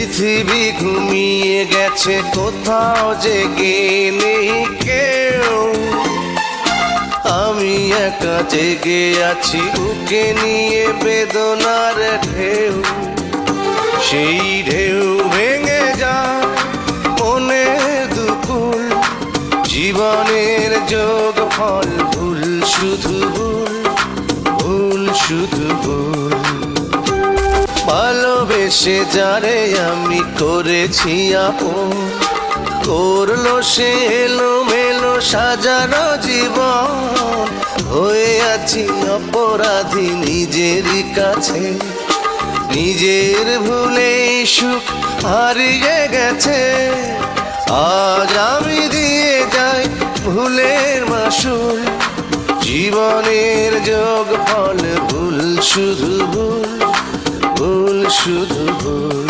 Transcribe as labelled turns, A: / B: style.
A: পৃথিবী ঘুমিয়ে গেছে, কোথাও জেগে নেই কেউ। আমি একা জেগে আছি, বুকে নিয়ে বেদনার ঢেউ। সেই ঢেউ ভেঙে যায় মনের দুকুল, জীবনের যোগ ফল ভুল, শুধু ভুল, ভুল শুধু ভুল। ভালোবেসে যারে আমি করেছি আপন, করলো সে এলোমেলো সাজানো জীবন। হয়ে আছি অপরাধী নিজেরই কাছে, নিজের ভুলে সুখ হারিয়ে গেছে। আজ আমি দিয়ে যাই ভুলের মাসুল, জীবনের যোগ ফল ভুল, শুধু ভুল, ভুল শুধু ভুল।